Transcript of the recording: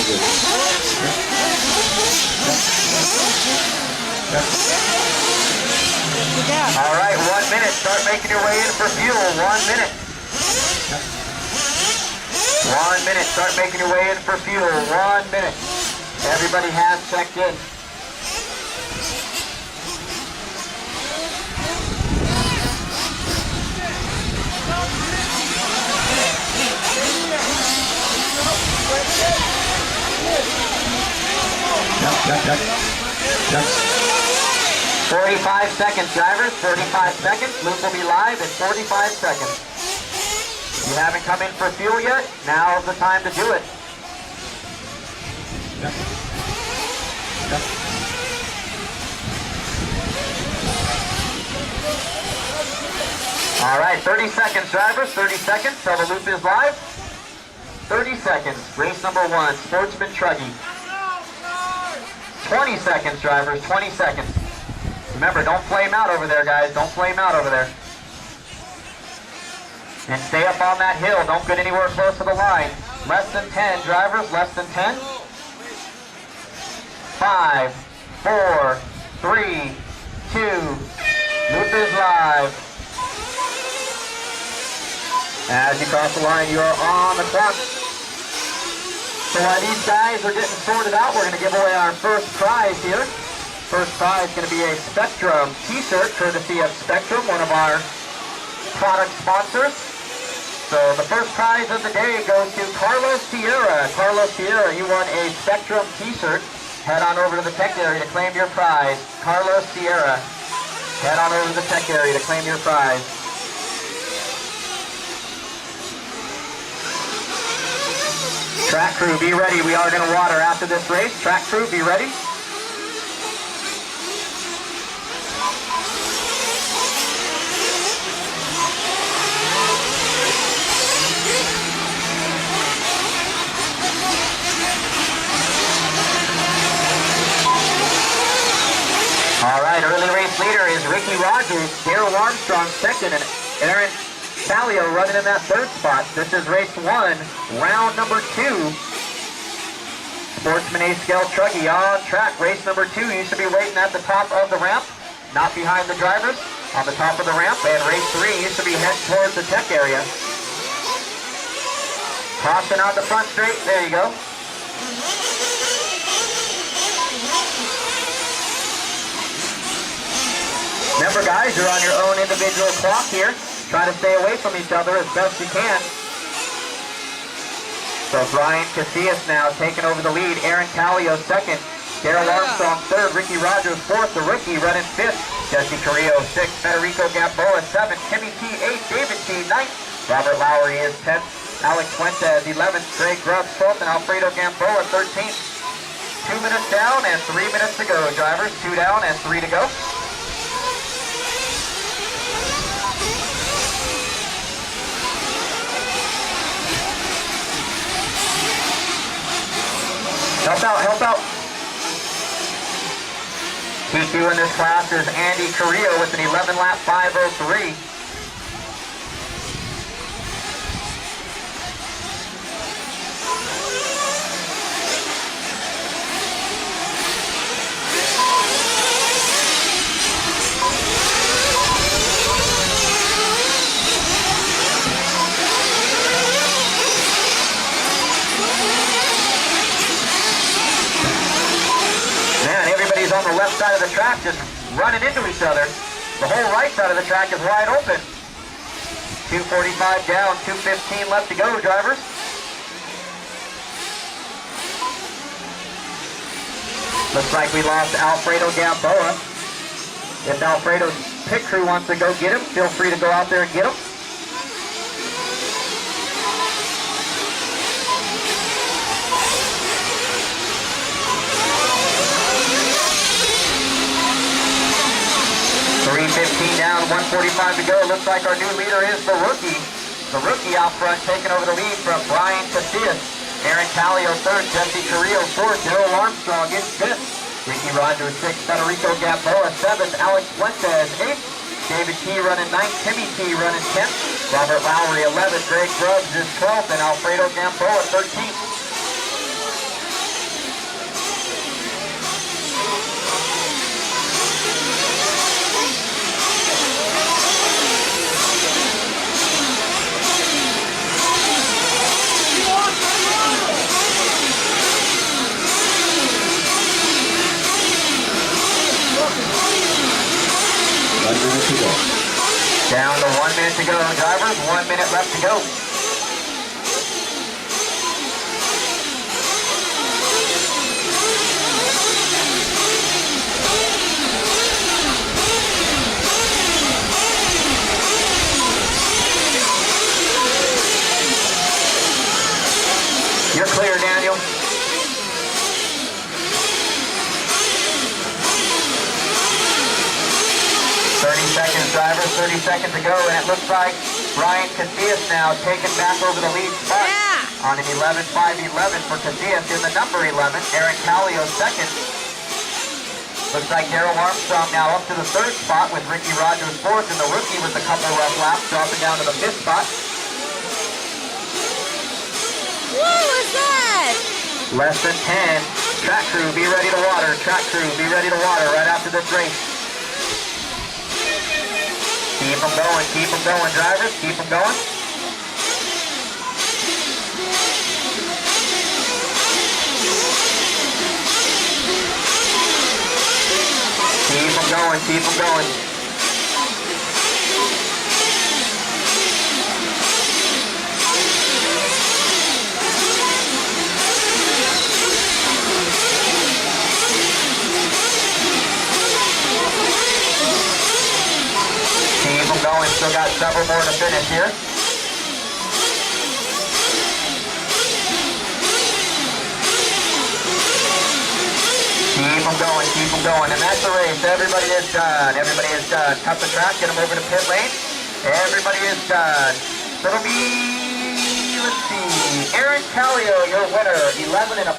All right, 1 minute. Start making your way in for fuel. 1 minute. 1 minute. Start making your way in for fuel. 1 minute. Everybody has checked in. Yep. 45 seconds, drivers. 45 seconds. Loop will be live in 45 seconds. If you haven't come in for fuel yet, now's the time to do it. Yep. All right, 30 seconds, drivers. 30 seconds till the loop is live. 30 seconds. Race number 1, Sportsman Truggy. 20 seconds, drivers. 20 seconds. Remember, don't flame out over there, guys. Don't flame out over there. And stay up on that hill. Don't get anywhere close to the line. Less than 10, drivers. Less than 10. 5, 4, 3, 2. Loop is live. As you cross the line, you are on the clock. So while these guys are getting sorted out, we're going to give away our first prize here. First prize is going to be a Spectrum t-shirt, courtesy of Spectrum, one of our product sponsors. So the first prize of the day goes to Carlos Sierra. Carlos Sierra, you won a Spectrum t-shirt. Head on over to the tech area to claim your prize. Carlos Sierra, head on over to the tech area to claim your prize. Track crew, be ready. We are going to water after this race. Track crew, be ready. All right, early race leader is Ricky Rogers, Daryl Armstrong second, and Aaron Calio running in that third spot. This is race 1, round number 2. Sportsman A-Scale Truggy on track. Race number 2, you should be waiting at the top of the ramp, not behind the drivers, on the top of the ramp. And race 3, you should be heading towards the tech area. Caution on the front straight, there you go. Remember guys, you're on your own individual clock here. Try to stay away from each other as best you can. So Brian Casillas now taking over the lead. Aaron Calio second. Daryl Armstrong third. Ricky Rogers fourth. The rookie running fifth. Jesse Carrillo sixth. Federico Gamboa seventh. Timmy T eighth. David T ninth. Robert Lowry is 10th. Alex Fuentes 11th. Greg Grubbs 12th. And Alfredo Gamboa 13th. 2 minutes down and 3 minutes to go, drivers. 2 down and 3 to go. Help out, help out. T2 in this class is Andy Carrillo with an 11-lap 5:03. On the left side of the track just running into each other. The whole right side of the track is wide open. 2:45 down, 2:15 left to go, drivers. Looks like we lost Alfredo Gamboa. If Alfredo's pit crew wants to go get him, feel free to go out there and get him. .315 down, 1:45 to go. Looks like our new leader is the rookie. The rookie out front taking over the lead from Brian Casillas. Aaron Calio third, Jesse Carrillo fourth, Daryl Armstrong in fifth. Ricky Rogers sixth, Federico Gamboa seventh, Alex Fuentes eighth. David T running ninth, Timmy T running 10th. Robert Lowry 11th, Greg Grubbs is 12th, and Alfredo Gamboa 13th. Down to 1 minute to go, drivers. 1 minute left to go. You're clear, Daniel. 30 seconds, drivers, 30 seconds to go, and it looks like Ryan Casillas now taking back over the lead spot on an 11.5.11 for Casillas in the number 11. Aaron Callio second. Looks like Darrell Armstrong now up to the third spot with Ricky Rogers fourth, and the rookie with a couple rough laps dropping down to the fifth spot. What was that? Less than 10. Track crew, be ready to water. Track crew, be ready to water right after this race. Keep them going, drivers, keep them going. Keep them going. Still got several more to finish here. Keep them going, and that's the race. Everybody is done. Cut the track, get them over to pit lane. Everybody is done. So it'll be, let's see, Aaron Callio, your winner, 11 and a